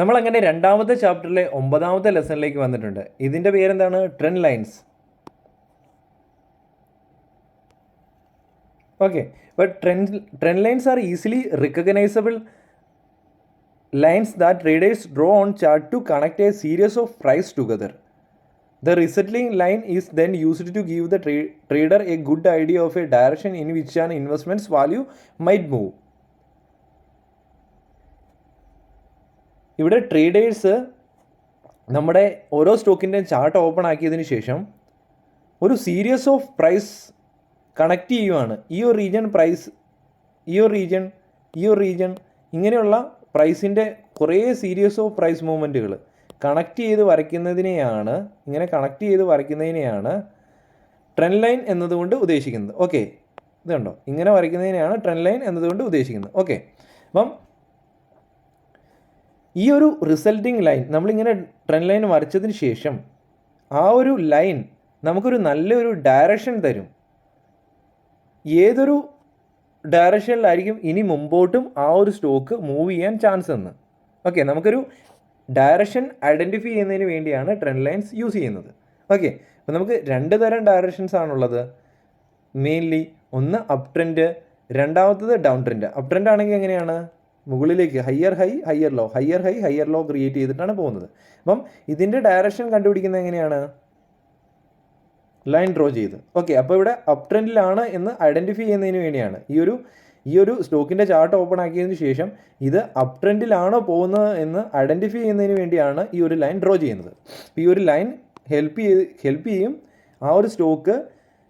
നമ്മളങ്ങനെ രണ്ടാമത്തെ ചാപ്റ്ററിലെ 9ാമത്തെ ലെസണിലേക്ക് വന്നിട്ടുണ്ട്. ഇതിൻ്റെ പേരെന്താണ്? Trend lines. ഓക്കെ, അപ്പോൾ trend lines are easily recognisable lines that traders draw on chart to connect a series of price together. The resulting line is then used to give the trader a good idea of a direction in which an investment's value might move. ഇവിടെ traders നമ്മുടെ ഓരോ സ്റ്റോക്കിൻ്റെയും chart open ആക്കിയതിന് ശേഷം ഒരു series of price connect ചെയ്യുവാണ്. ഈ ഒരു region price, ഈ ഒരു റീജിയൻ ഇങ്ങനെയുള്ള പ്രൈസിൻ്റെ കുറേ സീരീസ് ഓഫ് പ്രൈസ് മൂവ്മെൻറ്റുകൾ കണക്ട് ചെയ്ത് വരയ്ക്കുന്നതിനെയാണ് ട്രെൻഡ് ലൈൻ എന്നതുകൊണ്ട് ഉദ്ദേശിക്കുന്നത്. ഓക്കെ, ഇതുണ്ടോ, ഇങ്ങനെ വരയ്ക്കുന്നതിനെയാണ് ട്രെൻഡ് ലൈൻ എന്നതുകൊണ്ട് ഉദ്ദേശിക്കുന്നത്. ഓക്കെ, അപ്പം ഈ ഒരു റിസൾട്ടിങ് ലൈൻ നമ്മളിങ്ങനെ ട്രെൻഡ് ലൈൻ വരച്ചതിന് ശേഷം ആ ഒരു ലൈൻ നമുക്കൊരു നല്ലൊരു ഡയറക്ഷൻ തരും. ഏതൊരു ഡയറക്ഷനിലായിരിക്കും ഇനി മുമ്പോട്ടും ആ ഒരു സ്റ്റോക്ക് മൂവ് ചെയ്യാൻ ചാൻസ് എന്ന്. ഓക്കെ, നമുക്കൊരു ഡയറക്ഷൻ ഐഡൻറ്റിഫൈ ചെയ്യുന്നതിന് വേണ്ടിയാണ് ട്രെൻഡ് ലൈൻസ് യൂസ് ചെയ്യുന്നത്. ഓക്കെ, അപ്പോൾ നമുക്ക് രണ്ട് തരം ഡയറക്ഷൻസ് ആണുള്ളത് മെയിൻലി. ഒന്ന് അപ് ട്രെൻഡ്, രണ്ടാമത്തത് ഡൗൺ ട്രെൻഡ്. അപ് ട്രെൻഡ് ആണെങ്കിൽ എങ്ങനെയാണ്? മുകളിലേക്ക് higher high higher low, higher high higher low create ചെയ്തിട്ടാണ് പോകുന്നത്. അപ്പം ഇതിൻ്റെ ഡയറക്ഷൻ കണ്ടുപിടിക്കുന്നത് എങ്ങനെയാണ്? ലൈൻ ഡ്രോ ചെയ്ത്. ഓക്കെ, അപ്പോൾ ഇവിടെ അപ് ട്രെൻഡിലാണ് എന്ന് ഐഡൻറ്റിഫൈ ചെയ്യുന്നതിന് വേണ്ടിയാണ് ഈ ഒരു സ്റ്റോക്കിൻ്റെ ചാർട്ട് ഓപ്പൺ ആക്കിയതിന് ശേഷം ഇത് അപ് ട്രെൻഡിലാണോ പോകുന്നത് എന്ന് ഐഡൻറ്റിഫൈ ചെയ്യുന്നതിന് വേണ്ടിയാണ് ഈ ഒരു ലൈൻ ഡ്രോ ചെയ്യുന്നത്. ഈ ഒരു ലൈൻ ഹെൽപ്പ് ചെയ്യും ആ ഒരു സ്റ്റോക്ക്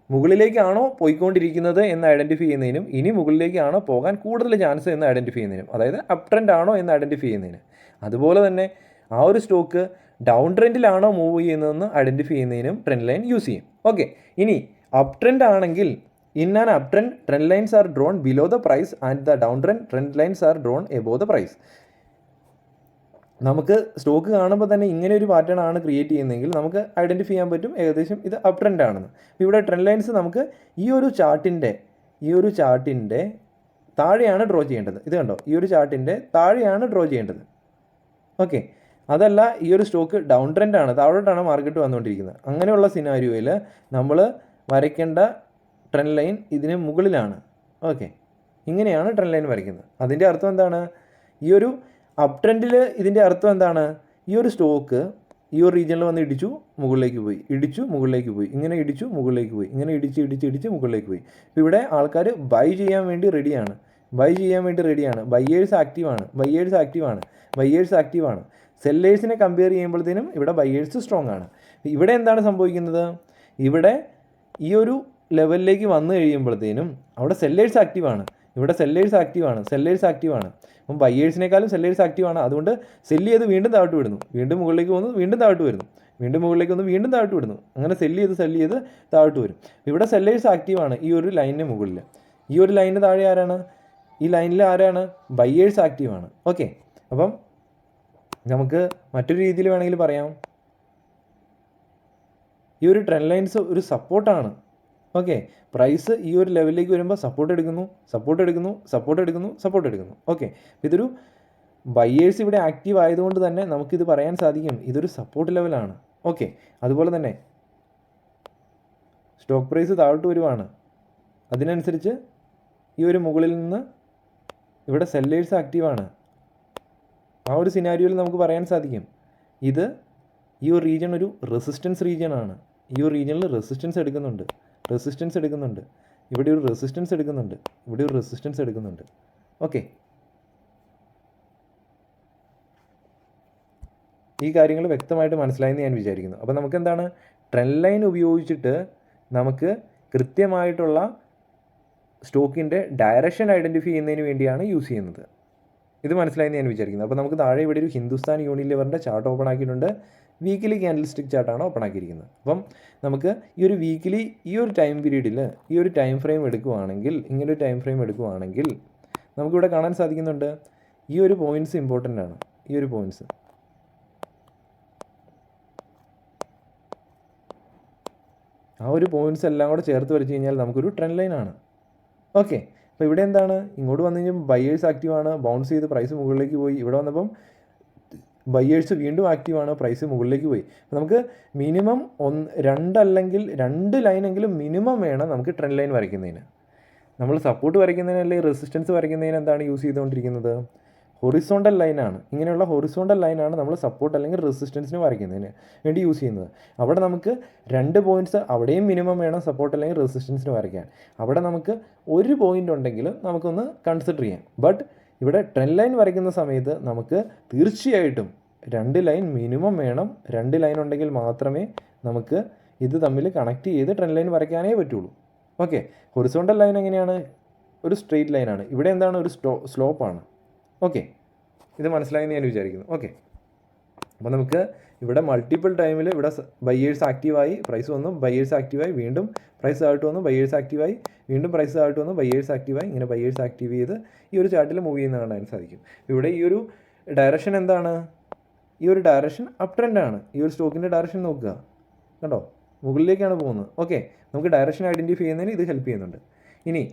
മുകളിലേക്കാണോ പോയിക്കൊണ്ടിരിക്കുന്നത് എന്ന് ഐഡൻറ്റിഫൈ ചെയ്യുന്നതിനും ഇനി മുകളിലേക്കാണോ പോകാൻ കൂടുതൽ ചാൻസ് എന്ന് ഐഡൻറ്റിഫൈ ചെയ്യുന്നതിനും, അതായത് അപ് ട്രെൻഡ് ആണോ എന്ന് ഐഡൻറ്റിഫൈ ചെയ്യുന്നതിന്. അതുപോലെ തന്നെ ആ ഒരു സ്റ്റോക്ക് ഡൗൺ ട്രെൻഡിലാണോ മൂവ് ചെയ്യുന്നതെന്ന് ഐഡൻറ്റിഫൈ ചെയ്യുന്നതിനും ട്രെൻഡ് ലൈൻ യൂസ് ചെയ്യും. ഓക്കെ, ഇനി അപ് ട്രെൻഡ് ആണെങ്കിൽ in an up trend trend lines are drawn below the price and the down trend lines are drawn above the price. നമുക്ക് stock കാണുമ്പോൾ തന്നെ ഇങ്ങനെ ഒരു പാറ്റേൺ ആണ് ക്രിയേറ്റ് ചെയ്യുന്നതെങ്കിൽ നമുക്ക് ഐഡൻറ്റിഫൈ ചെയ്യാൻ പറ്റും ഏകദേശം ഇത് അപ് ട്രെൻഡ് ആണെന്ന്. അപ്പോൾ ഇവിടെ ട്രെൻഡ് ലൈൻസ് നമുക്ക് ഈ ഒരു ചാർട്ടിൻ്റെ താഴെയാണ് ഡ്രോ ചെയ്യേണ്ടത്. ഇത് കണ്ടോ, ഈ ഒരു ചാർട്ടിൻ്റെ താഴെയാണ് ഡ്രോ ചെയ്യേണ്ടത്. ഓക്കെ, അതല്ല ഈ ഒരു സ്റ്റോക്ക് ഡൗൺ ട്രെൻഡ് ആണ്, താഴോട്ടാണ് മാർക്കറ്റ് വന്നുകൊണ്ടിരിക്കുന്നത്. അങ്ങനെയുള്ള സിനാരിയോയിൽ നമ്മൾ വരയ്ക്കേണ്ട ട്രെൻഡ് ലൈൻ ഇതിന് മുകളിലാണ്. ഓക്കെ, ഇങ്ങനെയാണ് ട്രെൻഡ് ലൈൻ വരയ്ക്കുന്നത്. അതിൻ്റെ അർത്ഥം എന്താണ്? ഈ ഒരു അപ് ട്രെൻഡിൽ ഇതിൻ്റെ അർത്ഥം എന്താണ്? ഈ ഒരു സ്റ്റോക്ക് ഈ ഒരു റീജിയനിൽ വന്ന് ഇടിച്ചു, മുകളിലേക്ക് പോയി, ഇടിച്ചു, മുകളിലേക്ക് പോയി, ഇങ്ങനെ ഇടിച്ചു, മുകളിലേക്ക് പോയി, ഇങ്ങനെ ഇടിച്ച് മുകളിലേക്ക് പോയി. ഇപ്പോൾ ഇവിടെ ആൾക്കാർ ബൈ ചെയ്യാൻ വേണ്ടി റെഡിയാണ്. ബയ്യേഴ്സ് ആക്റ്റീവാണ്. സെല്ലേഴ്സിനെ കമ്പയർ ചെയ്യുമ്പോഴത്തേനും ഇവിടെ ബയ്യേഴ്സ് സ്ട്രോങ് ആണ്. ഇവിടെ എന്താണ് സംഭവിക്കുന്നത്? ഇവിടെ ഈ ഒരു ലെവലിലേക്ക് വന്നു കഴിയുമ്പോഴത്തേനും അവിടെ സെല്ലേഴ്സ് ആക്റ്റീവാണ്. അപ്പം ബയ്യേഴ്സിനേക്കാളും സെല്ലേഴ്സ് ആക്റ്റീവാണ്. അതുകൊണ്ട് സെല്ല് ചെയ്ത് വീണ്ടും താഴ്ത്തു വിടുന്നു, വീണ്ടും മുകളിലേക്ക് വന്നു, വീണ്ടും താഴ്ത്തു വരുന്നു, വീണ്ടും മുകളിലേക്ക് വന്നു, വീണ്ടും താഴ്ത്തു വിടുന്നു. അങ്ങനെ സെല്ല് ചെയ്ത് താഴ്ത്തു വരും. ഇവിടെ സെല്ലേഴ്സ് ആക്റ്റീവാണ് ഈ ഒരു ലൈനിന് മുകളിൽ. ഈ ഒരു ലൈനിന് താഴെ ആരാണ്? ഈ ലൈനിൽ ആരാണ്? ബയ്യേഴ്സ് ആക്റ്റീവാണ്. ഓക്കെ, അപ്പം നമുക്ക് മറ്റൊരു രീതിയിൽ വേണമെങ്കിൽ പറയാം, ഈ ഒരു ട്രെൻഡ് ലൈൻസ് ഒരു സപ്പോർട്ടാണ്. ഓക്കെ, പ്രൈസ് ഈ ഒരു ലെവലിലേക്ക് വരുമ്പോൾ സപ്പോർട്ട് എടുക്കുന്നു. ഓക്കെ, ഇതൊരു ബയ്യേഴ്സ് ഇവിടെ ആക്റ്റീവ് ആയതുകൊണ്ട് തന്നെ നമുക്കിത് പറയാൻ സാധിക്കും ഇതൊരു സപ്പോർട്ട് ലെവലാണ്. ഓക്കെ, അതുപോലെ തന്നെ സ്റ്റോക്ക് പ്രൈസ് താഴോട്ട് വരുവാണ്. അതിനനുസരിച്ച് ഈ ഒരു മുകളിൽ നിന്ന് ഇവിടെ സെല്ലേഴ്സ് ആക്റ്റീവാണ്. ആ ഒരു സിനാരിയോയിൽ നമുക്ക് പറയാൻ സാധിക്കും ഈ ഒരു റീജിയൻ ഒരു റെസിസ്റ്റൻസ് റീജിയനാണ്. ഈ ഒരു റീജിയനിൽ റെസിസ്റ്റൻസ് എടുക്കുന്നുണ്ട്, ഇവിടെ ഒരു റെസിസ്റ്റൻസ് എടുക്കുന്നുണ്ട്, ഓക്കെ, ഈ കാര്യങ്ങൾ വ്യക്തമായിട്ട് മനസ്സിലായെന്ന് ഞാൻ വിചാരിക്കുന്നു. അപ്പോൾ നമുക്ക് എന്താണ്, ട്രെൻഡ് ലൈൻ ഉപയോഗിച്ചിട്ട് നമുക്ക് കൃത്യമായിട്ടുള്ള സ്റ്റോക്കിൻ്റെ ഡയറക്ഷൻ ഐഡൻറ്റിഫൈ ചെയ്യുന്നതിന് വേണ്ടിയാണ് യൂസ് ചെയ്യുന്നത്. ഇത് മനസ്സിലായെന്ന് ഞാൻ വിചാരിക്കുന്നു. അപ്പോൾ നമുക്ക് താഴെ ഇവിടെ ഒരു ഹിന്ദുസ്ഥാൻ യൂണിലിവറിൻ്റെ ചാർട്ട് ഓപ്പൺ ആക്കിയിട്ടുണ്ട്. വീക്കിലി ക്യാൻഡിൽ സ്റ്റിക്ക് ചാർട്ടാണ് ഓപ്പൺ ആക്കിയിരിക്കുന്നത്. അപ്പം നമുക്ക് ഈ ഒരു വീക്കിലി ഈ ഒരു ടൈം പീരീഡിൽ ഈ ഒരു ടൈം ഫ്രെയിം എടുക്കുകയാണെങ്കിൽ, ഇങ്ങനൊരു ടൈം ഫ്രെയിം എടുക്കുകയാണെങ്കിൽ നമുക്കിവിടെ കാണാൻ സാധിക്കുന്നുണ്ട് ഈ ഒരു പോയിൻറ്റ്സ് ഇമ്പോർട്ടൻ്റ് ആണ്. ഈ ഒരു പോയിൻറ്റ്സ് ആ ഒരു പോയിൻറ്റ്സ് എല്ലാം കൂടെ ചേർത്ത് വരച്ച് കഴിഞ്ഞാൽ നമുക്കൊരു ട്രെൻഡ് ലൈനാണ്. ഓക്കെ, അപ്പോൾ ഇവിടെ എന്താണ്, ഇങ്ങോട്ട് വന്നു കഴിഞ്ഞാൽ ബയേഴ്സ് ആക്റ്റീവാണ്, ബൗൺസ് ചെയ്ത് പ്രൈസ് മുകളിലേക്ക് പോയി. ഇവിടെ വന്നപ്പം ബയേഴ്സ് വീണ്ടും ആക്റ്റീവാണ്, പ്രൈസ് മുകളിലേക്ക് പോയി. നമുക്ക് മിനിമം 2 അല്ലെങ്കിൽ 2 ലൈനെങ്കിലും മിനിമം വേണം നമുക്ക് ട്രെൻഡ് ലൈൻ വരയ്ക്കുന്നതിന്. നമ്മൾ സപ്പോർട്ട് വരയ്ക്കുന്നതിന് അല്ലെങ്കിൽ റെസിസ്റ്റൻസ് വരയ്ക്കുന്നതിന് എന്താണ് യൂസ് ചെയ്തുകൊണ്ടിരിക്കുന്നത്? ഹൊറിസോണ്ടൽ ലൈനാണ്. ഇങ്ങനെയുള്ള ഹൊറിസോണ്ടൽ ലൈനാണ് നമ്മൾ സപ്പോർട്ട് അല്ലെങ്കിൽ റെസിസ്റ്റൻസിന് വരയ്ക്കുന്നതിന് വേണ്ടി യൂസ് ചെയ്യുന്നത്. അവിടെ നമുക്ക് 2 പോയിൻറ്റ്സ്, അവിടെയും മിനിമം വേണം സപ്പോർട്ട് അല്ലെങ്കിൽ റെസിസ്റ്റൻസിന് വരയ്ക്കാൻ. അവിടെ നമുക്ക് 1 പോയിൻ്റ് ഉണ്ടെങ്കിൽ നമുക്കൊന്ന് കൺസിഡർ ചെയ്യാം. ബട്ട് ഇവിടെ ട്രെൻഡ് ലൈൻ വരയ്ക്കുന്ന സമയത്ത് നമുക്ക് തീർച്ചയായിട്ടും 2 ലൈൻ മിനിമം വേണം. 2 ലൈൻ ഉണ്ടെങ്കിൽ മാത്രമേ നമുക്ക് ഇത് തമ്മിൽ കണക്ട് ചെയ്ത് ട്രെൻഡ് ലൈൻ വരയ്ക്കാനേ പറ്റുള്ളൂ. ഓക്കെ, ഹൊറിസോണ്ടൽ ലൈൻ എങ്ങനെയാണ്? ഒരു സ്ട്രെയിറ്റ് ലൈനാണ്. ഇവിടെ എന്താണ്? ഒരു സ്ലോപ്പാണ്. ഓക്കെ, ഇത് മനസ്സിലായെന്ന് ഞാൻ വിചാരിക്കുന്നു. ഓക്കെ, അപ്പോൾ നമുക്ക് ഇവിടെ മൾട്ടിപ്പിൾ ടൈമിൽ ഇവിടെ ബയേഴ്സ് ആക്റ്റീവായി, പ്രൈസ് വന്നു, ബയേഴ്സ് ആക്റ്റീവായി, വീണ്ടും പ്രൈസ് താഴ്ത്തു വന്നു, ബയേഴ്സ് ആക്റ്റീവായി, വീണ്ടും പ്രൈസ് താഴ്ത്തു വന്നു, ബയേഴ്സ് ആക്റ്റീവായി, ഇങ്ങനെ ബയേഴ്സ് ആക്റ്റീവ് ചെയ്ത് ഈ ഒരു ചാർട്ടിൽ മൂവ് ചെയ്യുന്ന കാണാൻ സാധിക്കും. ഇവിടെ ഈ ഒരു ഡയറക്ഷൻ എന്താണ്? ഈ ഒരു ഡയറക്ഷൻ അപ് ട്രെൻഡാണ്. ഈ ഒരു സ്റ്റോക്കിൻ്റെ ഡയറക്ഷൻ നോക്കുക, കണ്ടോ, മുകളിലേക്കാണ് പോകുന്നത്. ഓക്കെ, നമുക്ക് ഡയറക്ഷൻ ഐഡൻറ്റിഫൈ ചെയ്യുന്നതിന് ഇത് ഹെൽപ്പ് ചെയ്യുന്നുണ്ട്. ഇനി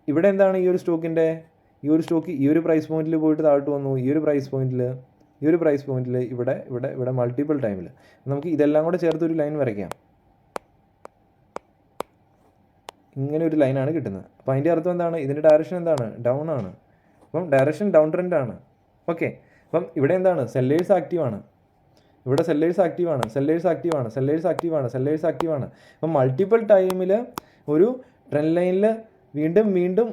ഇവിടെ എന്താണ് ഈ ഒരു സ്റ്റോക്കിൻ്റെ? ഈ ഒരു സ്റ്റോക്ക് ഈ ഒരു പ്രൈസ് പോയിന്റിൽ പോയിട്ട് താഴ്ത്തു വന്നു, ഈ ഒരു പ്രൈസ് പോയിന്റിൽ ഇവിടെ മൾട്ടിപ്പിൾ ടൈമിൽ നമുക്ക് ഇതെല്ലാം കൂടെ ചേർത്ത് ഒരു ലൈൻ വരയ്ക്കാം. ഇങ്ങനെ ഒരു ലൈനാണ് കിട്ടുന്നത്. അപ്പോൾ അതിൻ്റെ അർത്ഥം എന്താണ്? ഇതിൻ്റെ ഡയറക്ഷൻ എന്താണ്? ഡൗൺ ആണ്. അപ്പം ഡയറക്ഷൻ ഡൗൺ ട്രെൻഡ് ആണ്. ഓക്കെ, അപ്പം ഇവിടെ എന്താണ്? സെല്ലേഴ്സ് ആക്റ്റീവാണ്. ഇവിടെ സെല്ലേഴ്സ് ആക്റ്റീവാണ്. അപ്പം മൾട്ടിപ്പിൾ ടൈമിൽ ഒരു ട്രെൻഡ് ലൈനിൽ വീണ്ടും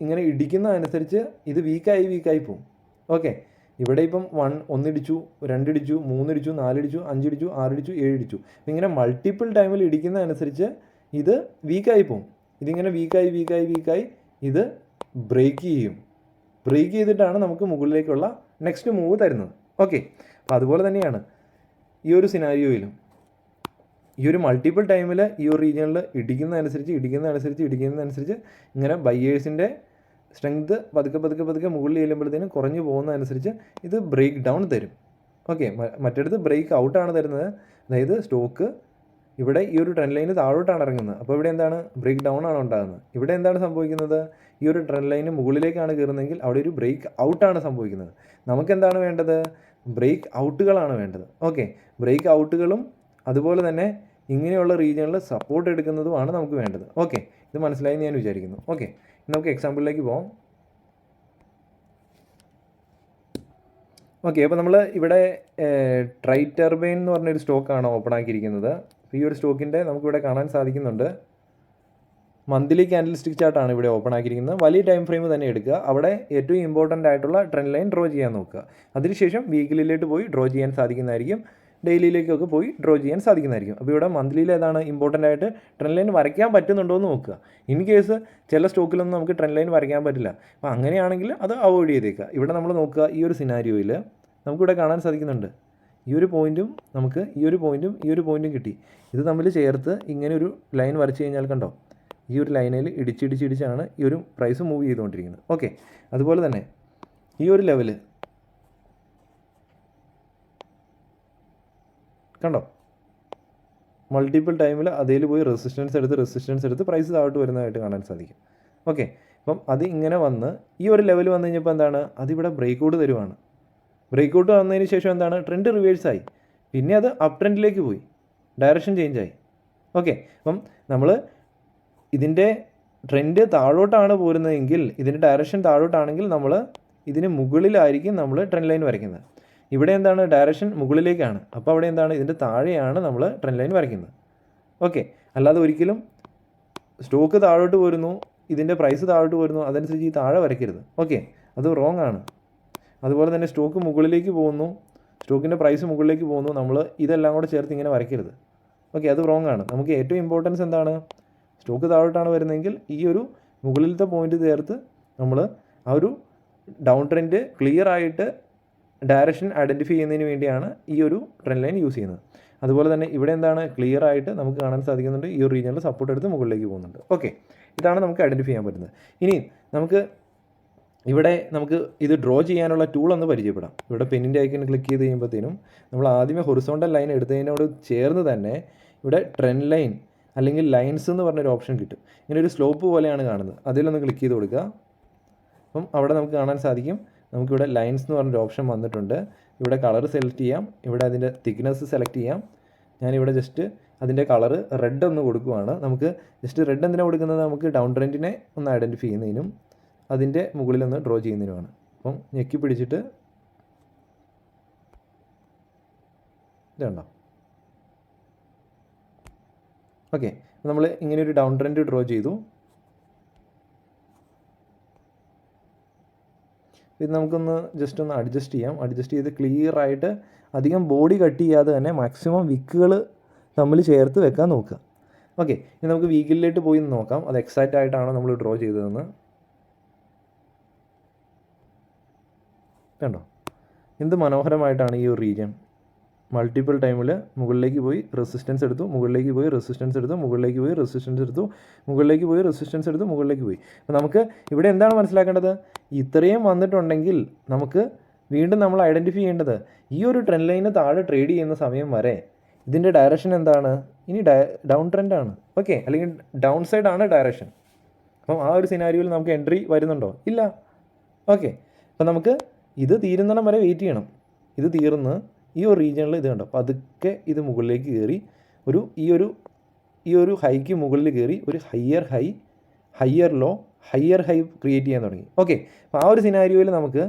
ഇങ്ങനെ ഇടിക്കുന്നതനുസരിച്ച് ഇത് വീക്കായി പോകും. ഓക്കെ, ഇവിടെ ഇപ്പം 1 ഇടിച്ചു, 2 ഇടിച്ചു, 3 ഇടിച്ചു, 4 ഇടിച്ചു, 5 ഇടിച്ചു, 6 ഇടിച്ചു, 7 ഇടിച്ചു. ഇങ്ങനെ മൾട്ടിപ്പിൾ ടൈമിൽ ഇടിക്കുന്നതനുസരിച്ച് ഇത് വീക്കായി പോകും. ഇതിങ്ങനെ വീക്കായി ഇത് ബ്രേക്ക് ചെയ്തിട്ടാണ് നമുക്ക് മുകളിലേക്കുള്ള നെക്സ്റ്റ് മൂവ് തരുന്നത്. ഓക്കെ, അപ്പോൾ അതുപോലെ തന്നെയാണ് ഈ ഒരു സിനാരിയോയിലും. ഈ ഒരു മൾട്ടിപ്പിൾ ടൈമിൽ ഈ ഒരു റീജിയണിൽ ഇടിക്കുന്നതനുസരിച്ച് ഇങ്ങനെ ബയേഴ്സിൻ്റെ സ്ട്രെങ്ത് പതുക്കെ മുകളിൽ ചെല്ലുമ്പോഴത്തേനും കുറഞ്ഞു പോകുന്നതനുസരിച്ച് ഇത് ബ്രേക്ക് ഡൗൺ തരും. ഓക്കെ, മറ്റടുത്ത് ബ്രേക്ക് ഔട്ടാണ് തരുന്നത്. അതായത് സ്റ്റോക്ക് ഇവിടെ ഈ ഒരു ട്രെൻഡ് ലൈന് താഴോട്ടാണ് ഇറങ്ങുന്നത്. അപ്പോൾ ഇവിടെ എന്താണ്? ബ്രേക്ക് ഡൗൺ ആണ് ഉണ്ടാകുന്നത്. ഇവിടെ എന്താണ് സംഭവിക്കുന്നത്? ഈ ഒരു ട്രെൻഡ് ലൈന് മുകളിലേക്കാണ് കയറുന്നതെങ്കിൽ അവിടെ ഒരു ബ്രേക്ക് ഔട്ടാണ് സംഭവിക്കുന്നത്. നമുക്കെന്താണ് വേണ്ടത്? ബ്രേക്ക് ഔട്ടുകളാണ് വേണ്ടത്. ഓക്കെ, ബ്രേക്ക് ഔട്ടുകളും അതുപോലെ തന്നെ ഇങ്ങനെയുള്ള റീജിയണിൽ സപ്പോർട്ട് എടുക്കുന്നതുമാണ് നമുക്ക് വേണ്ടത്. ഓക്കെ, ഇത് മനസ്സിലായി ഞാൻ വിചാരിക്കുന്നു. ഓക്കെ, നമുക്ക് എക്സാമ്പിളിലേക്ക് പോകാം. ഓക്കെ, അപ്പോൾ നമ്മൾ ഇവിടെ ട്രൈ ടർബൈൻ എന്ന് പറഞ്ഞൊരു സ്റ്റോക്കാണ് ഓപ്പൺ ആക്കിയിരിക്കുന്നത്. ഈ ഒരു സ്റ്റോക്കിൻ്റെ നമുക്കിവിടെ കാണാൻ സാധിക്കുന്നുണ്ട്, മന്ത്ലി ക്യാൻഡിൽ സ്റ്റിക്ക് ചാർട്ടാണ് ഇവിടെ ഓപ്പൺ ആക്കിയിരിക്കുന്നത്. വലിയ ടൈം ഫ്രെയിം തന്നെ എടുക്കുക. അവിടെ ഏറ്റവും ഇമ്പോർട്ടൻ്റ് ആയിട്ടുള്ള ട്രെൻഡ് ലൈൻ ഡ്രോ ചെയ്യാൻ നോക്കുക. അതിനുശേഷം വീക്കിലിയിലേക്ക് പോയി ഡ്രോ ചെയ്യാൻ സാധിക്കുന്നതായിരിക്കും, ഡെയിലിയിലേക്കൊക്കെ പോയി ഡ്രോ ചെയ്യാൻ സാധിക്കുന്നതായിരിക്കും. അപ്പോൾ ഇവിടെ മന്ത്ലിയിൽ ഏതാണ് ഇമ്പോർട്ടൻ്റ് ആയിട്ട് ട്രെൻഡ് ലൈൻ വരയ്ക്കാൻ പറ്റുന്നുണ്ടോ എന്ന് നോക്കുക. ഇൻ കേസ് ചില സ്റ്റോക്കിലൊന്നും നമുക്ക് ട്രെൻഡ് ലൈൻ വരയ്ക്കാൻ പറ്റില്ല. അപ്പോൾ അങ്ങനെയാണെങ്കിൽ അത് അവോയ്ഡ് ചെയ്തേക്കുക. ഇവിടെ നമ്മൾ നോക്കുക, ഈ ഒരു സിനാരിയോയിൽ നമുക്കിവിടെ കാണാൻ സാധിക്കുന്നുണ്ട് ഈ ഒരു പോയിൻറ്റും നമുക്ക് ഈ ഒരു പോയിൻറ്റും കിട്ടി. ഇത് തമ്മിൽ ചേർത്ത് ഇങ്ങനെ ഒരു ലൈൻ വരച്ച് കഴിഞ്ഞാൽ കണ്ടോ, ഈ ഒരു ലൈനിൽ ഇടിച്ചാണ് ഈ ഒരു പ്രൈസ് മൂവ് ചെയ്തുകൊണ്ടിരിക്കുന്നത്. ഓക്കെ, അതുപോലെ തന്നെ ഈ ഒരു ലെവല് കണ്ടോ, മൾട്ടിപ്പിൾ ടൈമിൽ അതിൽ പോയി റെസിസ്റ്റൻസ് എടുത്ത് പ്രൈസ് താഴോട്ട് വരുന്നതായിട്ട് കാണാൻ സാധിക്കും. ഓക്കെ, അപ്പം അത് ഇങ്ങനെ വന്ന് ഈ ഒരു ലെവൽ വന്നു കഴിഞ്ഞപ്പോൾ എന്താണ്? അതിവിടെ ബ്രേക്ക് ഔട്ട് വന്നതിന് ശേഷം എന്താണ്? ട്രെൻഡ് റിവേഴ്സായി, പിന്നെ അത് അപ് ട്രെൻഡിലേക്ക് പോയി, ഡയറക്ഷൻ ചേഞ്ചായി. ഓക്കെ, അപ്പം നമ്മൾ ഇതിൻ്റെ ട്രെൻഡ് താഴോട്ടാണ് പോരുന്നതെങ്കിൽ, ഇതിൻ്റെ ഡയറക്ഷൻ താഴോട്ടാണെങ്കിൽ നമ്മൾ ഇതിന് മുകളിലായിരിക്കും നമ്മൾ ട്രെൻഡ് ലൈൻ വരയ്ക്കുന്നത്. ഇവിടെ എന്താണ്? ഡയറക്ഷൻ മുകളിലേക്കാണ്. അപ്പോൾ അവിടെ എന്താണ്? ഇതിൻ്റെ താഴെയാണ് നമ്മൾ ട്രെൻഡ് ലൈൻ വരയ്ക്കുന്നത്. ഓക്കെ, അല്ലാതെ ഒരിക്കലും സ്റ്റോക്ക് താഴോട്ട് പോരുന്നു, ഇതിൻ്റെ പ്രൈസ് താഴോട്ട് പോരുന്നു, അതനുസരിച്ച് ഈ താഴെ വരയ്ക്കരുത്. ഓക്കെ, അത് റോങ് ആണ്. അതുപോലെ തന്നെ സ്റ്റോക്ക് മുകളിലേക്ക് പോകുന്നു, സ്റ്റോക്കിൻ്റെ പ്രൈസ് മുകളിലേക്ക് പോകുന്നു, നമ്മൾ ഇതെല്ലാം കൂടെ ചേർത്ത് ഇങ്ങനെ വരയ്ക്കരുത്. ഓക്കെ, അത് റോങ് ആണ്. നമുക്ക് ഏറ്റവും ഇമ്പോർട്ടൻസ് എന്താണ്? സ്റ്റോക്ക് താഴോട്ടാണ് വരുന്നതെങ്കിൽ ഈ ഒരു മുകളിലത്തെ പോയിന്റ് ചേർത്ത് നമ്മൾ ആ ഒരു ഡൗൺ ട്രെൻഡ് ക്ലിയർ ആയിട്ട് ഡയറക്ഷൻ ഐഡൻറ്റിഫൈ ചെയ്യുന്നതിന് വേണ്ടിയാണ് ഈ ഒരു ട്രെൻഡ് ലൈൻ യൂസ് ചെയ്യുന്നത്. അതുപോലെ തന്നെ ഇവിടെ എന്താണ്? ക്ലിയർ ആയിട്ട് നമുക്ക് കാണാൻ സാധിക്കുന്നുണ്ട്, ഈ ഒരു റീജിയനിൽ സപ്പോർട്ട് എടുത്ത് മുകളിലേക്ക് പോകുന്നുണ്ട്. ഓക്കെ, ഇതാണ് നമുക്ക് ഐഡൻറ്റിഫൈ ചെയ്യാൻ പറ്റുന്നത്. ഇനി നമുക്ക് ഇത് ഡ്രോ ചെയ്യാനുള്ള ടൂൾ ഒന്ന് പരിചയപ്പെടാം. ഇവിടെ പെന്നിൻ്റെ ഐക്കൺ ക്ലിക്ക് ചെയ്ത് കഴിയുമ്പോഴത്തേനും നമ്മൾ ആദ്യമേ ഹൊറിസോണ്ടൽ ലൈൻ എടുത്തതിനോട് ചേർന്ന് തന്നെ ഇവിടെ ട്രെൻഡ് ലൈൻ അല്ലെങ്കിൽ ലൈൻസ് എന്ന് പറഞ്ഞൊരു ഓപ്ഷൻ കിട്ടും. ഇങ്ങനെ ഒരു സ്ലോപ്പ് പോലെയാണ് കാണുന്നത്, അതിലൊന്ന് ക്ലിക്ക് ചെയ്ത് കൊടുക്കുക. അപ്പം അവിടെ നമുക്ക് കാണാൻ സാധിക്കും നമുക്കിവിടെ ലൈൻസ് എന്ന് പറഞ്ഞൊരു ഓപ്ഷൻ വന്നിട്ടുണ്ട്. ഇവിടെ കളർ സെലക്ട് ചെയ്യാം, ഇവിടെ അതിൻ്റെ തിക്നെസ് സെലക്ട് ചെയ്യാം. ഞാനിവിടെ ജസ്റ്റ് അതിൻ്റെ കളറ് റെഡ് ഒന്ന് കൊടുക്കുവാണ്. നമുക്ക് ജസ്റ്റ് റെഡ് എന്തിനാണ് കൊടുക്കുന്നത്, നമുക്ക് ഡൗൺ ട്രെൻഡിനെ ഒന്ന് ഐഡൻറ്റിഫൈ ചെയ്യുന്നതിനും അതിൻ്റെ മുകളിലൊന്ന് ഡ്രോ ചെയ്യുന്നതിനുമാണ്. അപ്പം ഞെക്കി പിടിച്ചിട്ട് ഇതുണ്ടോ. ഓക്കെ, നമ്മൾ ഇങ്ങനെ ഒരു ഡൗൺ ട്രെൻഡ് ഡ്രോ ചെയ്തു. ഇത് നമുക്കൊന്ന് ജസ്റ്റ് ഒന്ന് അഡ്ജസ്റ്റ് ചെയ്യാം. അഡ്ജസ്റ്റ് ചെയ്ത് ക്ലിയർ ആയിട്ട് അധികം ബോഡി കട്ട് ചെയ്യാതെ തന്നെ മാക്സിമം വിക്കുകൾ തമ്മിൽ ചേർത്ത് വെക്കാൻ നോക്കുക. ഓക്കെ, ഇനി നമുക്ക് വീക്കിലേക്ക് പോയി നോക്കാം അത് എക്സാക്റ്റ് ആയിട്ടാണോ നമ്മൾ ഡ്രോ ചെയ്തതെന്ന്. കണ്ടോ എന്ത് മനോഹരമായിട്ടാണ് ഈ ഒരു റീജിയൻ മൾട്ടിപ്പിൾ ടൈമിൽ മുകളിലേക്ക് പോയി റെസിസ്റ്റൻസ് എടുത്തു, മുകളിലേക്ക് പോയി റെസിസ്റ്റൻസ് എടുത്തു, മുകളിലേക്ക് പോയി റെസിസ്റ്റൻസ് എടുത്തു, മുകളിലേക്ക് പോയി റെസിസ്റ്റൻസ് എടുത്തു, മുകളിലേക്ക് പോയി. അപ്പോൾ നമുക്ക് ഇവിടെ എന്താണ് മനസ്സിലാക്കേണ്ടത്, ഇത്രയും വന്നിട്ടുണ്ടെങ്കിൽ നമുക്ക് വീണ്ടും നമ്മൾ ഐഡൻറ്റിഫൈ ചെയ്യേണ്ടത് ഈ ഒരു ട്രെൻഡ് ലൈന് താഴെ ട്രേഡ് ചെയ്യുന്ന സമയം വരെ ഇതിൻ്റെ ഡയറക്ഷൻ എന്താണ്, ഇനി ഡൗൺ ട്രെൻഡാണ്. ഓക്കെ, അല്ലെങ്കിൽ ഡൗൺ സൈഡ് ആണ് ഡയറക്ഷൻ. അപ്പം ആ ഒരു സിനാരിയോയിൽ നമുക്ക് എൻട്രി വരുന്നുണ്ടോ, ഇല്ല. ഓക്കെ, അപ്പം നമുക്ക് ഇത് തീരുന്നിടം വരെ വെയിറ്റ് ചെയ്യണം. ഇത് തീർന്ന് ഈ ഒരു റീജിയണിൽ ഇത് കണ്ടോ പതുക്കെ ഇത് മുകളിലേക്ക് കയറി ഈ ഒരു ഹൈക്ക് മുകളിൽ കയറി ഒരു ഹയ്യർ ലോ ഹൈ ക്രിയേറ്റ് ചെയ്യാൻ തുടങ്ങി. ഓക്കെ, അപ്പോൾ ആ ഒരു സിനാരിയോയിൽ നമുക്ക്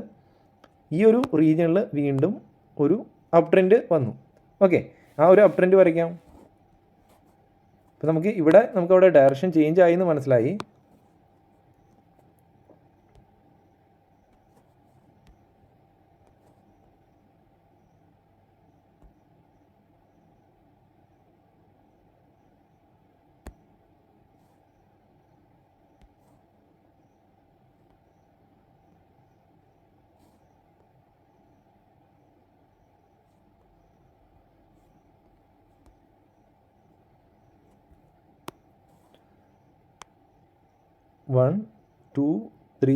ഈ ഒരു റീജിയണിൽ വീണ്ടും ഒരു അപ് ട്രെൻഡ് വന്നു. ഓക്കെ, ആ ഒരു അപ് ട്രെൻഡ് വരയ്ക്കാം. അപ്പോൾ നമുക്കവിടെ ഡയറക്ഷൻ ചേഞ്ച് ആയി എന്ന് മനസ്സിലായി. വൺ 2 3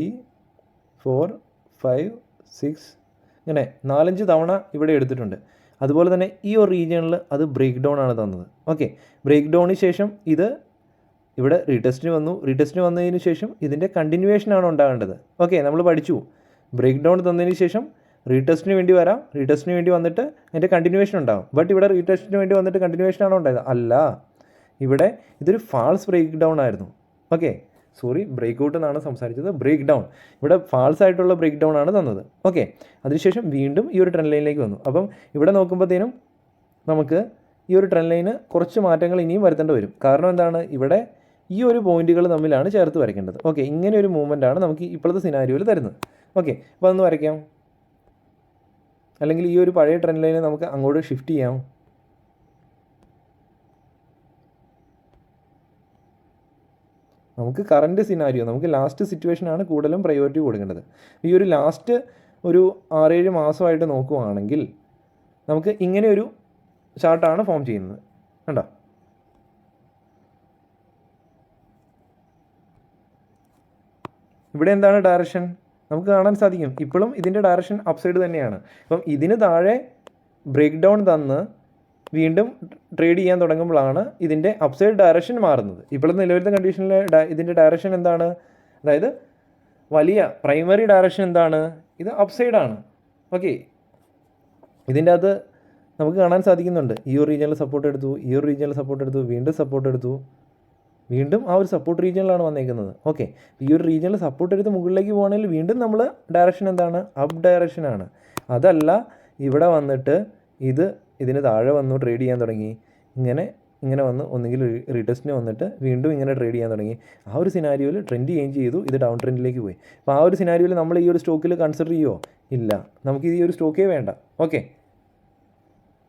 4 5 6 ഇങ്ങനെ 4-5 തവണ ഇവിടെ എടുത്തിട്ടുണ്ട്. അതുപോലെ തന്നെ ഈ ഒരു റീജിയണിൽ അത് ബ്രേക്ക് ഡൗൺ ആണ് തന്നത്. ഓക്കെ, ബ്രേക്ക് ഡൗണിന് ശേഷം ഇത് ഇവിടെ റീടെസ്റ്റിന് വന്നതിന് ശേഷം ഇതിൻ്റെ കണ്ടിന്യൂവേഷനാണ് ഉണ്ടാകേണ്ടത്. ഓക്കെ, നമ്മൾ പഠിച്ചു ബ്രേക്ക് ഡൗൺ തന്നതിന് ശേഷം റീടെസ്റ്റിന് വേണ്ടി വരാം, റീടെസ്റ്റിന് വേണ്ടി വന്നിട്ട് അതിൻ്റെ കണ്ടിന്യൂവേഷൻ ഉണ്ടാകും. ബട്ട് ഇവിടെ റീടെസ്റ്റിന് വേണ്ടി വന്നിട്ട് കണ്ടിന്യൂവേഷനാണോ ഉണ്ടായത്, അല്ല. ഇവിടെ ഇതൊരു ഫാൾസ് ബ്രേക്ക് ഡൗൺ ആയിരുന്നു. ഓക്കെ, ബ്രേക്ക് ഔട്ട് എന്നാണ് സംസാരിച്ചത്, ബ്രേക്ക് ഡൗൺ. ഇവിടെ ഫാൾസ് ആയിട്ടുള്ള ബ്രേക്ക് ഡൗൺ ആണ് തന്നത്. ഓക്കെ, അതിനുശേഷം വീണ്ടും ഈ ഒരു ട്രെൻഡ് ലൈനിലേക്ക് വന്നു. അപ്പം ഇവിടെ നോക്കുമ്പോഴത്തേനും നമുക്ക് ഈ ഒരു ട്രെൻഡ് ലൈന് കുറച്ച് മാറ്റങ്ങൾ ഇനിയും വരുത്തേണ്ടി വരും. കാരണം എന്താണ്, ഇവിടെ ഈ ഒരു പോയിന്റുകൾ തമ്മിലാണ് ചേർത്ത് വരയ്ക്കേണ്ടത്. ഓക്കെ, ഇങ്ങനെ ഒരു മൂവ്മെൻ്റ് ആണ് നമുക്ക് ഇപ്പോഴത്തെ സിനാരിയോയിൽ തരുന്നത്. ഓക്കെ, അപ്പോൾ അതൊന്ന് വരയ്ക്കാം. അല്ലെങ്കിൽ ഈ ഒരു പഴയ ട്രെൻഡ് ലൈനെ നമുക്ക് അങ്ങോട്ട് ഷിഫ്റ്റ് ചെയ്യാം. നമുക്ക് കറൻറ്റ് സിനാരിയോ, നമുക്ക് ലാസ്റ്റ് സിറ്റുവേഷനാണ് കൂടുതലും പ്രയോറിറ്റി കൊടുക്കേണ്ടത്. ഈ ഒരു ലാസ്റ്റ് ഒരു 6-7 മാസമായിട്ട് നോക്കുവാണെങ്കിൽ നമുക്ക് ഇങ്ങനെ ഒരു ചാർട്ടാണ് ഫോം ചെയ്യുന്നത്. കണ്ടോ, ഇവിടെ എന്താണ് ഡയറക്ഷൻ നമുക്ക് കാണാൻ സാധിക്കും. ഇപ്പോഴും ഇതിൻ്റെ ഡയറക്ഷൻ അപ്സൈഡ് തന്നെയാണ്. അപ്പം ഇതിന് താഴെ ബ്രേക്ക് ഡൗൺ തന്ന് വീണ്ടും ട്രേഡ് ചെയ്യാൻ തുടങ്ങുമ്പോഴാണ് ഇതിൻ്റെ അപ്സൈഡ് ഡയറക്ഷൻ മാറുന്നത്. ഇപ്പോഴത്തെ നിലവിലത്തെ കണ്ടീഷനിൽ ഇതിൻ്റെ ഡയറക്ഷൻ എന്താണ്, അതായത് വലിയ പ്രൈമറി ഡയറക്ഷൻ എന്താണ്, ഇത് അപ്സൈഡാണ്. ഓക്കെ, ഇതിൻ്റെ അകത്ത് നമുക്ക് കാണാൻ സാധിക്കുന്നുണ്ട് ഈ ഒരു റീജിയനിൽ സപ്പോർട്ട് എടുത്തു, ഈ ഒരു റീജിയനിൽ സപ്പോർട്ട് എടുത്തു, വീണ്ടും സപ്പോർട്ട് എടുത്തു, വീണ്ടും ആ ഒരു സപ്പോർട്ട് റീജിയനിലാണ് വന്നേക്കുന്നത്. ഓക്കെ, ഈ ഒരു റീജിയനിൽ സപ്പോർട്ട് എടുത്ത് മുകളിലേക്ക് പോകുകയാണെങ്കിൽ വീണ്ടും നമ്മൾ ഡയറക്ഷൻ എന്താണ്, അപ്പ് ഡയറക്ഷനാണ്. അതല്ല, ഇവിടെ വന്നിട്ട് ഇതിന് താഴെ വന്നു ട്രേഡ് ചെയ്യാൻ തുടങ്ങി, ഇങ്ങനെ വന്ന് ഒന്നുകിൽ റീടെസ്റ്റിന് വന്നിട്ട് വീണ്ടും ഇങ്ങനെ ട്രേഡ് ചെയ്യാൻ തുടങ്ങി. ആ ഒരു സിനാരിയോയിൽ ട്രെൻഡ് ചേഞ്ച് ചെയ്തു, ഇത് ഡൗൺ ട്രെൻഡിലേക്ക് പോയി. അപ്പോൾ ആ ഒരു സിനാരിയോയിൽ നമ്മൾ ഈ ഒരു സ്റ്റോക്കിൽ കൺസിഡർ ചെയ്യുമോ, ഇല്ല, നമുക്ക് ഈ ഒരു സ്റ്റോക്കേ വേണ്ട. ഓക്കെ,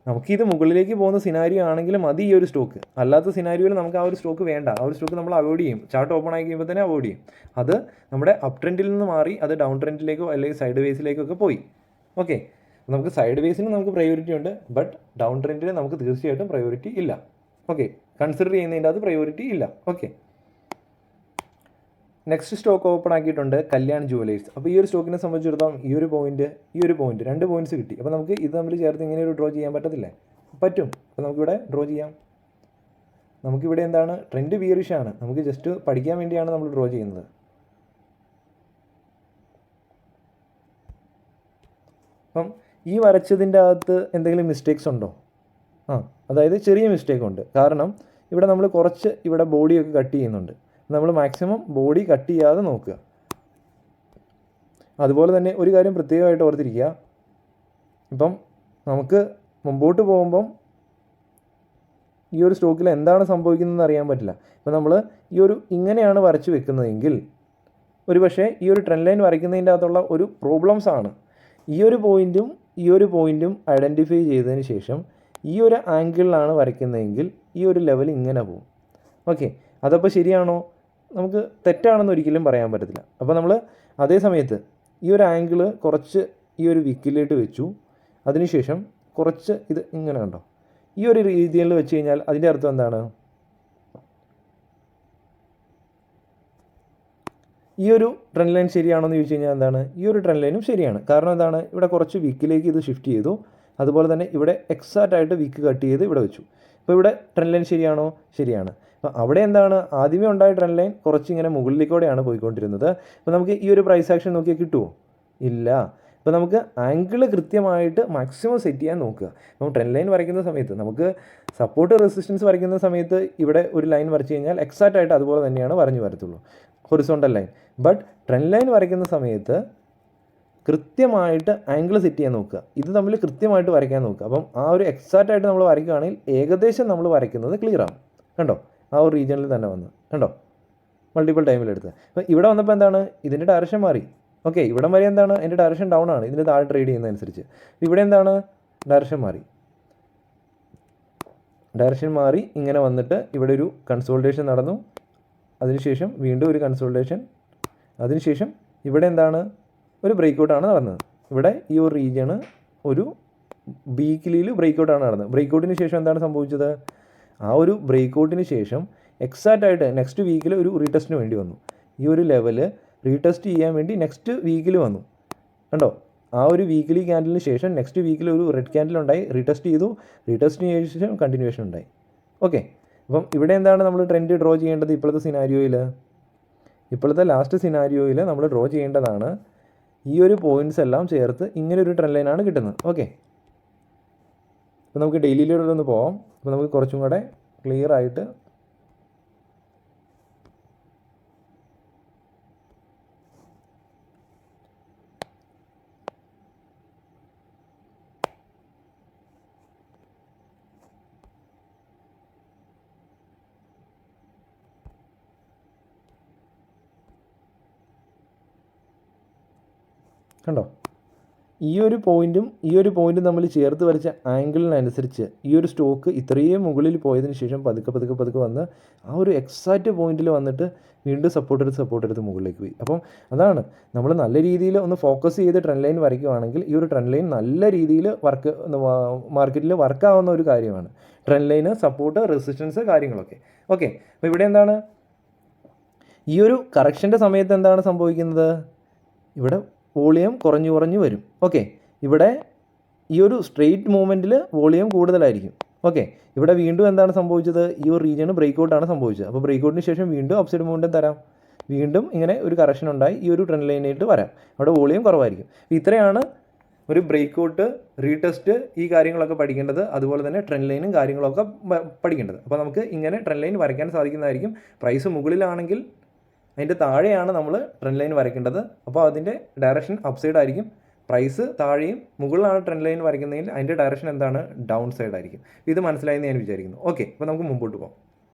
നമുക്കിത് മുകളിലേക്ക് പോകുന്ന സിനാരിയോ ആണെങ്കിലും മതി ഈ ഒരു സ്റ്റോക്ക്. അല്ലാത്ത സിനാരിയോയിൽ നമുക്ക് ആ ഒരു സ്റ്റോക്ക് വേണ്ട. ആ ഒരു സ്റ്റോക്ക് നമ്മൾ അവോയ്ഡ് ചെയ്യും. ചാർട്ട് ഓപ്പൺ ആയി കഴിയുമ്പോൾ തന്നെ അവോയ്ഡ് ചെയ്യും. അത് നമ്മുടെ അപ് ട്രെൻഡിൽ നിന്ന് മാറി അത് ഡൗൺ ട്രെൻഡിലേക്കോ അല്ലെങ്കിൽ സൈഡ് വേസിലേക്കോ ഒക്കെ പോയി. ഓക്കെ, നമുക്ക് സൈഡ് വേസിന് നമുക്ക് പ്രയോറിറ്റി ഉണ്ട്, ബട്ട് ഡൗൺ ട്രെൻഡിന് നമുക്ക് തീർച്ചയായിട്ടും പ്രയോറിറ്റി ഇല്ല. ഓക്കെ, കൺസിഡർ ചെയ്യുന്നതിൻ്റെ അത് പ്രയോറിറ്റി ഇല്ല. ഓക്കെ, നെക്സ്റ്റ് സ്റ്റോക്ക് ഓപ്പൺ ആക്കിയിട്ടുണ്ട് കല്യാൺ ജുവലേഴ്സ്. അപ്പോൾ ഈ ഒരു സ്റ്റോക്കിനെ സംബന്ധിച്ചിടത്തോളം ഈ ഒരു പോയിന്റ് 2 പോയിന്റ്സ് കിട്ടി. അപ്പോൾ നമുക്ക് ഇത് തമ്മിൽ ചേർത്ത് ഇങ്ങനെ ഒരു ഡ്രോ ചെയ്യാൻ പറ്റത്തില്ലേ, പറ്റും. അപ്പോൾ നമുക്കിവിടെ ഡ്രോ ചെയ്യാം. നമുക്കിവിടെ എന്താണ്, ട്രെൻഡ് ബിയറിഷ് ആണ്. നമുക്ക് ജസ്റ്റ് പഠിക്കാൻ വേണ്ടിയാണ് നമ്മൾ ഡ്രോ ചെയ്യുന്നത്. അപ്പം ഈ വരച്ചതിൻ്റെ അകത്ത് എന്തെങ്കിലും മിസ്റ്റേക്സ് ഉണ്ടോ? അതായത് ചെറിയ മിസ്റ്റേക്ക് ഉണ്ട്. കാരണം ഇവിടെ നമ്മൾ കുറച്ച് ഇവിടെ ബോഡിയൊക്കെ കട്ട് ചെയ്യുന്നുണ്ട്. നമ്മൾ മാക്സിമം ബോഡി കട്ട് ചെയ്യാതെ നോക്കുക. അതുപോലെ തന്നെ ഒരു കാര്യം പ്രത്യേകമായിട്ട് ഓർത്തിരിക്കുക, ഇപ്പം നമുക്ക് മുമ്പോട്ട് പോകുമ്പം ഈ ഒരു സ്റ്റോക്കിൽ എന്താണ് സംഭവിക്കുന്നതെന്ന് അറിയാൻ പറ്റില്ല. ഇപ്പം നമ്മൾ ഇങ്ങനെയാണ് വരച്ച് വെക്കുന്നതെങ്കിൽ ഒരുപക്ഷെ ഈ ഒരു ട്രെൻഡ് ലൈൻ വരയ്ക്കുന്നതിൻ്റെ അകത്തുള്ള ഒരു പ്രോബ്ലംസ് ആണ്. ഈ ഒരു പോയിൻറ്റും ഐഡൻറ്റിഫൈ ചെയ്തതിന് ശേഷം ഈ ഒരു ആംഗിളിലാണ് വരയ്ക്കുന്നതെങ്കിൽ ഈ ഒരു ലെവൽ ഇങ്ങനെ പോകും. ഓക്കെ, അതപ്പോൾ ശരിയാണോ? നമുക്ക് തെറ്റാണെന്ന് ഒരിക്കലും പറയാൻ പറ്റത്തില്ല. അപ്പോൾ നമ്മൾ അതേ സമയത്ത് ഈ ഒരു ആംഗിള് കുറച്ച് ഈ ഒരു വിക്കിലേക്ക് വെച്ചു, അതിനുശേഷം കുറച്ച് ഇത് ഇങ്ങനെ കണ്ടോ, ഈ ഒരു രീതിയിൽ വെച്ച് കഴിഞ്ഞാൽ അതിൻ്റെ അർത്ഥം എന്താണ്? ഈ ഒരു ട്രെൻഡ് ലൈൻ ശരിയാണോ എന്ന് ചോദിച്ചു കഴിഞ്ഞാൽ എന്താണ്? ഈ ഒരു ട്രെൻഡ് ലൈനും ശരിയാണ്. കാരണം എന്താണ്? ഇവിടെ കുറച്ച് വീക്കിലേക്ക് ഇത് ഷിഫ്റ്റ് ചെയ്തു, അതുപോലെ തന്നെ ഇവിടെ എക്സാക്റ്റ് ആയിട്ട് വീക്ക് കട്ട് ചെയ്ത് ഇവിടെ വെച്ചു. അപ്പോൾ ഇവിടെ ട്രെൻഡ് ലൈൻ ശരിയാണോ? ശരിയാണ്. അപ്പോൾ അവിടെ എന്താണ്? ആദ്യമേ ഉണ്ടായ ട്രെൻഡ് ലൈൻ കുറച്ച് ഇങ്ങനെ മുകളിലേക്കൂടെയാണ് പോയിക്കൊണ്ടിരുന്നത്. അപ്പോൾ നമുക്ക് ഈ ഒരു പ്രൈസ് ആക്ഷൻ നോക്കിയാൽ കിട്ടുമോ? ഇല്ല. അപ്പോൾ നമുക്ക് ആംഗിൾ കൃത്യമായിട്ട് മാക്സിമം സെറ്റ് ചെയ്യാൻ നോക്കുക. അപ്പോൾ ട്രെൻഡ് ലൈൻ വരയ്ക്കുന്ന സമയത്ത് നമുക്ക് സപ്പോർട്ട് റെസിസ്റ്റൻസ് വരയ്ക്കുന്ന സമയത്ത് ഇവിടെ ഒരു ലൈൻ വരച്ച് കഴിഞ്ഞാൽ എക്സാക്റ്റ് ആയിട്ട് അതുപോലെ തന്നെയാണ് വരഞ്ഞു വരത്തുള്ളൂ, horizontal line. But trend line വരയ്ക്കുന്ന സമയത്ത് കൃത്യമായിട്ട് ആംഗിൾ സെറ്റ് ചെയ്യാൻ നോക്കുക. ഇത് തമ്മിൽ കൃത്യമായിട്ട് വരയ്ക്കാൻ നോക്കുക. അപ്പം ആ ഒരു എക്സാക്റ്റ് ആയിട്ട് നമ്മൾ വരയ്ക്കുകയാണെങ്കിൽ ഏകദേശം നമ്മൾ വരയ്ക്കുന്നത് ക്ലിയർ ആവും. കണ്ടോ, ആ ഒരു റീജിയനിൽ തന്നെ വന്ന് കണ്ടോ, മൾട്ടിപ്പിൾ ടൈമിലെടുത്ത്. അപ്പോൾ ഇവിടെ വന്നപ്പോൾ എന്താണ്? ഇതിൻ്റെ ഡയറക്ഷൻ മാറി. ഓക്കെ, ഇവിടെ വരെ എന്താണ്? എൻ്റെ ഡയറക്ഷൻ ഡൗൺ ആണ്, ഇതിന് താഴെ ട്രേഡ് ചെയ്യുന്നതനുസരിച്ച്. ഇവിടെ എന്താണ്? ഡയറക്ഷൻ മാറി ഇങ്ങനെ വന്നിട്ട് ഇവിടെ ഒരു കൺസോൾട്ടേഷൻ നടന്നു, അതിനുശേഷം വീണ്ടും ഒരു കൺസോൾട്ടേഷൻ, അതിനുശേഷം ഇവിടെ എന്താണ്? ഒരു ബ്രേക്കൗട്ടാണ് നടന്നത്. ഇവിടെ ഈ ഒരു റീജിയണ് ഒരു വീക്കിലിയിൽ ബ്രേക്കൗട്ടാണ് നടന്നത്. ബ്രേക്കൗട്ടിന് ശേഷം എന്താണ് സംഭവിച്ചത്? ആ ഒരു ബ്രേക്കൗട്ടിന് ശേഷം എക്സാക്റ്റ് ആയിട്ട് നെക്സ്റ്റ് വീക്കിൽ ഒരു റീടെസ്റ്റിന് വേണ്ടി വന്നു. ഈ ഒരു ലെവല് റീടെസ്റ്റ് ചെയ്യാൻ വേണ്ടി നെക്സ്റ്റ് വീക്കിൽ വന്നു. കണ്ടോ, ആ ഒരു വീക്കിലി ക്യാൻഡലിന് ശേഷം നെക്സ്റ്റ് വീക്കിൽ ഒരു റെഡ് ക്യാൻഡിൽ ഉണ്ടായി, റീടെസ്റ്റ് ചെയ്തു, റീടെസ്റ്റിന് ശേഷം കണ്ടിന്യൂവേഷൻ ഉണ്ടായി. ഓക്കെ, അപ്പം ഇവിടെ എന്താണ് നമ്മൾ ട്രെൻഡ് ഡ്രോ ചെയ്യേണ്ടത്? ഇപ്പോഴത്തെ ലാസ്റ്റ് സിനാരിയോയിൽ നമ്മൾ ഡ്രോ ചെയ്യേണ്ടതാണ് ഈ ഒരു പോയിൻറ്റ്സ് എല്ലാം ചേർത്ത് ഇങ്ങനെ ഒരു ട്രെൻഡ് ലൈനാണ് കിട്ടുന്നത്. ഓക്കെ, അപ്പോൾ നമുക്ക് ഡെയിലിയിലൂടെ ഒന്ന് പോവാം. അപ്പോൾ നമുക്ക് കുറച്ചും കൂടെ ക്ലിയർ ആയിട്ട് കണ്ടോ, ഈ ഒരു പോയിൻറ്റും നമ്മൾ ചേർത്ത് വരച്ച ആംഗിളിനനുസരിച്ച് ഈ ഒരു സ്റ്റോക്ക് ഇത്രയും മുകളിൽ പോയതിന് ശേഷം പതുക്കെ വന്ന് ആ ഒരു എക്സാക്റ്റ് പോയിന്റിൽ വന്നിട്ട് വീണ്ടും സപ്പോർട്ട് എടുത്ത് മുകളിലേക്ക് പോയി. അപ്പം അതാണ് നമ്മൾ നല്ല രീതിയിൽ ഒന്ന് ഫോക്കസ് ചെയ്ത് ട്രെൻഡ് ലൈൻ വരയ്ക്കുകയാണെങ്കിൽ ഈ ഒരു ട്രെൻഡ് ലൈൻ നല്ല രീതിയിൽ മാർക്കറ്റിൽ വർക്കാവുന്ന ഒരു കാര്യമാണ്. ട്രെൻഡ് ലൈന്, സപ്പോർട്ട്, റെസിസ്റ്റൻസ്, കാര്യങ്ങളൊക്കെ. ഓക്കെ, അപ്പോൾ ഇവിടെ എന്താണ്? ഈ ഒരു കറക്ഷൻ്റെ സമയത്ത് എന്താണ് സംഭവിക്കുന്നത്? ഇവിടെ വോളിയം കുറഞ്ഞു വരും. ഓക്കെ, ഇവിടെ ഈ ഒരു സ്ട്രെയിറ്റ് മൂവ്മെൻറ്റിൽ വോളിയം കൂടുതലായിരിക്കും. ഓക്കെ, ഇവിടെ വീണ്ടും എന്താണ് സംഭവിച്ചത്? ഈ ഒരു റീജിയന് ബ്രേക്കൗട്ടാണ് സംഭവിച്ചത്. അപ്പോൾ ബ്രേക്കൗട്ടിന് ശേഷം വീണ്ടും അപ്സൈഡ് മൂവ്മെൻറ്റും തരാം, വീണ്ടും ഇങ്ങനെ ഒരു കറക്ഷൻ ഉണ്ടായി ഈ ഒരു ട്രെൻഡ് ലൈനായിട്ട് വരാം. അവിടെ വോളിയം കുറവായിരിക്കും. ഇത്രയാണ് ഒരു ബ്രേക്കൗട്ട്, റീടെസ്റ്റ്, ഈ കാര്യങ്ങളൊക്കെ പഠിക്കേണ്ടത്. അതുപോലെ തന്നെ ട്രെൻഡ് ലൈനും കാര്യങ്ങളൊക്കെ പഠിക്കേണ്ടത്. അപ്പോൾ നമുക്ക് ഇങ്ങനെ ട്രെൻഡ് ലൈൻ വരയ്ക്കാൻ സാധിക്കുന്നതായിരിക്കും. പ്രൈസ് മുകളിലാണെങ്കിൽ അതിൻ്റെ താഴെയാണ് നമ്മൾ ട്രെൻഡ് ലൈൻ വരയ്ക്കേണ്ടത്. അപ്പോൾ അതിൻ്റെ ഡയറക്ഷൻ അപ്സൈഡ് ആയിരിക്കും. പ്രൈസ് താഴെയും മുകളിലാണ് ട്രെൻഡ് ലൈൻ വരയ്ക്കുന്നതെങ്കിൽ അതിൻ്റെ ഡയറക്ഷൻ എന്താണ്? ഡൗൺ സൈഡ് ആയിരിക്കും. ഇത് മനസ്സിലായെന്ന് ഞാൻ വിചാരിക്കുന്നു. ഓക്കെ, അപ്പോൾ നമുക്ക് മുമ്പോട്ട് പോകാം.